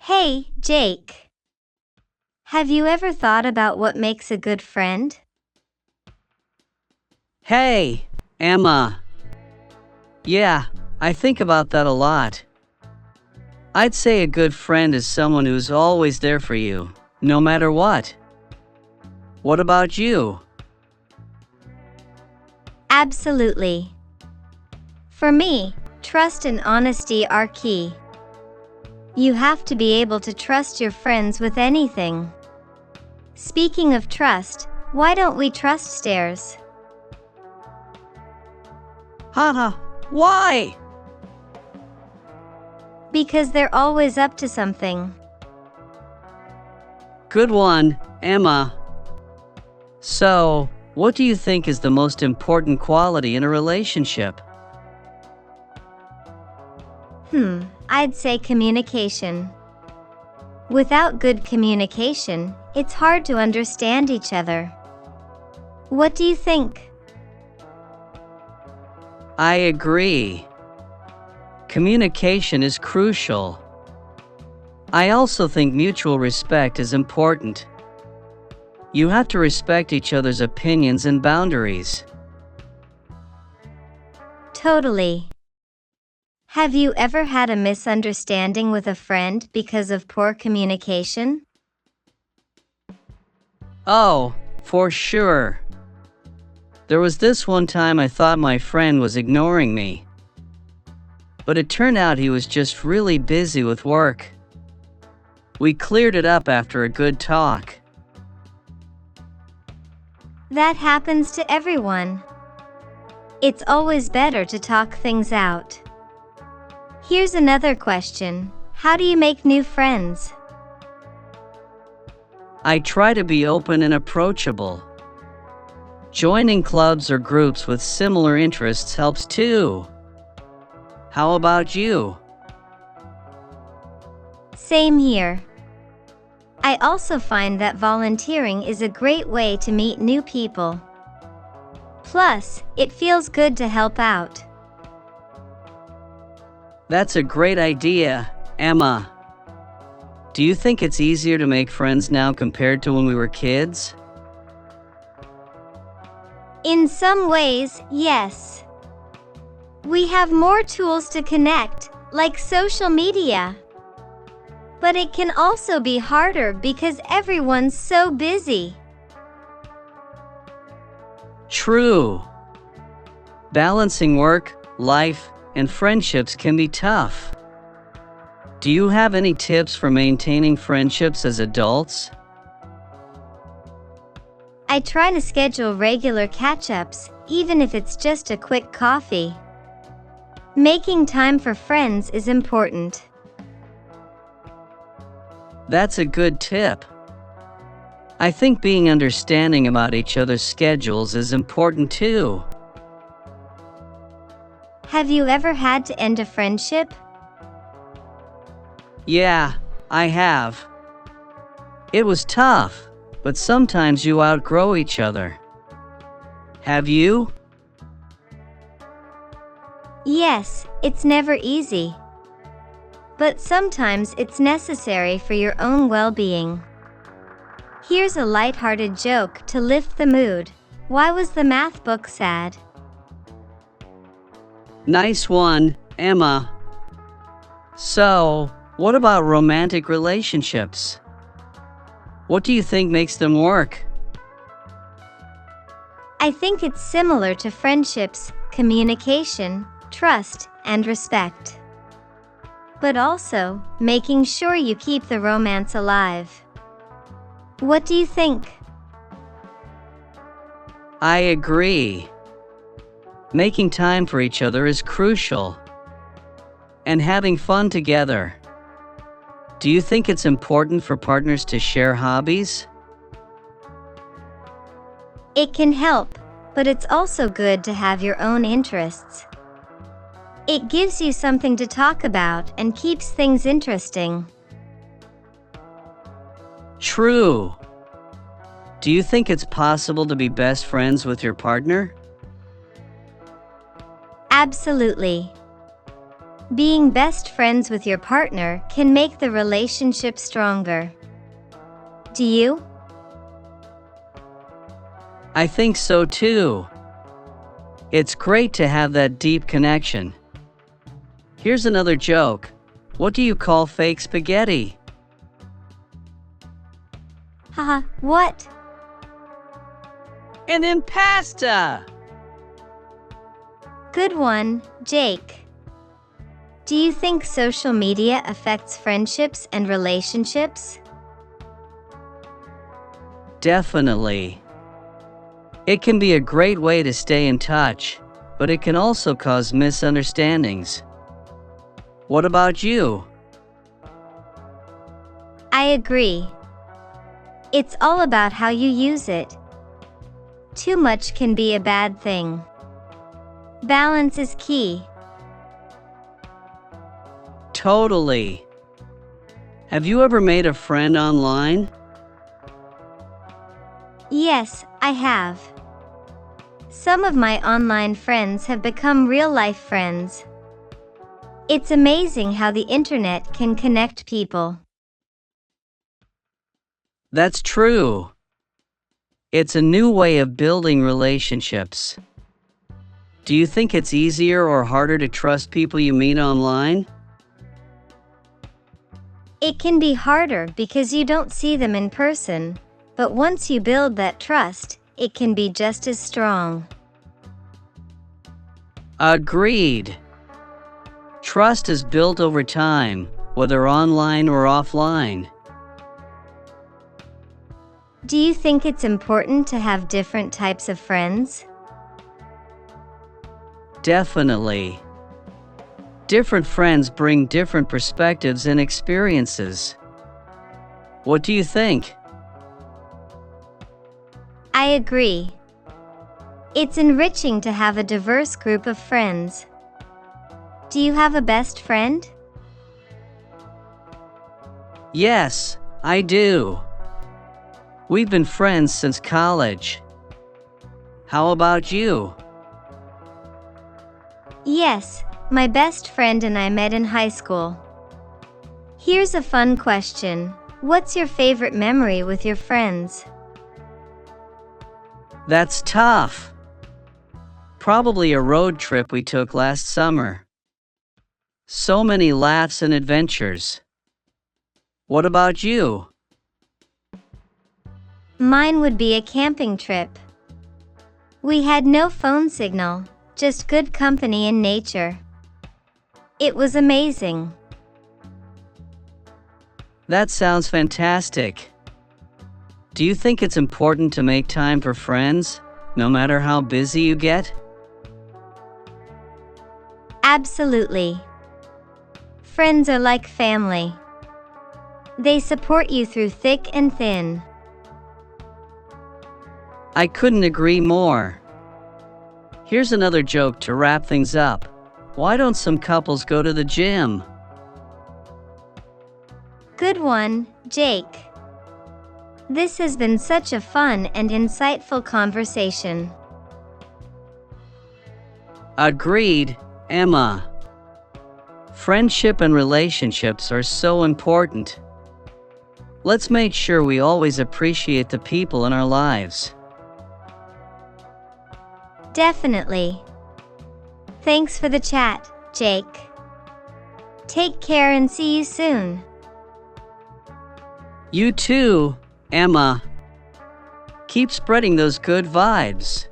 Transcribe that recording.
Hey, Jake. Have you ever thought about what makes a good friend? Hey, Emma. Yeah, I think about that a lot. I'd say a good friend is someone who's always there for you, no matter what. What about you? Absolutely. For me, trust and honesty are key. You have to be able to trust your friends with anything. Speaking of trust, why don't we trust stairs? Haha, why? Because they're always up to something. Good one, Emma. So, what do you think is the most important quality in a relationship? I'd say communication. Without good communication, it's hard to understand each other. What do you think? I agree. Communication is crucial. I also think mutual respect is important. You have to respect each other's opinions and boundaries. Totally. Have you ever had a misunderstanding with a friend because of poor communication? Oh, for sure. There was this one time I thought my friend was ignoring me. But it turned out he was just really busy with work. We cleared it up after a good talk. That happens to everyone. It's always better to talk things out. Here's another question. How do you make new friends? I try to be open and approachable. Joining clubs or groups with similar interests helps too. How about you? Same here. I also find that volunteering is a great way to meet new people. Plus, it feels good to help out. That's a great idea, Emma. Do you think it's easier to make friends now compared to when we were kids? In some ways, yes. We have more tools to connect, like social media. But it can also be harder because everyone's so busy. True. Balancing work, life, and friendships can be tough. Do you have any tips for maintaining friendships as adults? I try to schedule regular catch-ups, even if it's just a quick coffee. Making time for friends is important. That's a good tip. I think being understanding about each other's schedules is important too. Have you ever had to end a friendship? Yeah, I have. It was tough, but sometimes you outgrow each other. Have you? Yes, it's never easy. But sometimes it's necessary for your own well-being. Here's a lighthearted joke to lift the mood. Why was the math book sad? Nice one, Emma. So, what about romantic relationships? What do you think makes them work? I think it's similar to friendships, communication, trust, and respect. But also, making sure you keep the romance alive. What do you think? I agree. Making time for each other is crucial. And having fun together. Do you think it's important for partners to share hobbies? It can help, but it's also good to have your own interests. It gives you something to talk about and keeps things interesting. True. Do you think it's possible to be best friends with your partner? Absolutely. Being best friends with your partner can make the relationship stronger. Do you? I think so too. It's great to have that deep connection. Here's another joke. What do you call fake spaghetti? Haha, what? An impasta! Good one, Jake. Do you think social media affects friendships and relationships? Definitely. It can be a great way to stay in touch, but it can also cause misunderstandings. What about you? I agree. It's all about how you use it. Too much can be a bad thing. Balance is key. Totally. Have you ever made a friend online? Yes, I have. Some of my online friends have become real-life friends. It's amazing how the internet can connect people. That's true. It's a new way of building relationships. Do you think it's easier or harder to trust people you meet online? It can be harder because you don't see them in person, but once you build that trust, it can be just as strong. Agreed. Trust is built over time, whether online or offline. Do you think it's important to have different types of friends? Definitely. Different friends bring different perspectives and experiences. What do you think? I agree. It's enriching to have a diverse group of friends. Do you have a best friend? Yes, I do. We've been friends since college. How about you? Yes, my best friend and I met in high school. Here's a fun question. What's your favorite memory with your friends? That's tough. Probably a road trip we took last summer. So many laughs and adventures. What about you? Mine would be a camping trip. We had no phone signal, just good company in nature. It was amazing. That sounds fantastic. Do you think it's important to make time for friends, no matter how busy you get? Absolutely. Friends are like family. They support you through thick and thin. I couldn't agree more. Here's another joke to wrap things up. Why don't some couples go to the gym? Good one, Jake. This has been such a fun and insightful conversation. Agreed, Emma. Friendship and relationships are so important. Let's make sure we always appreciate the people in our lives. Definitely. Thanks for the chat, Jake. Take care and see you soon. You too, Emma. Keep spreading those good vibes.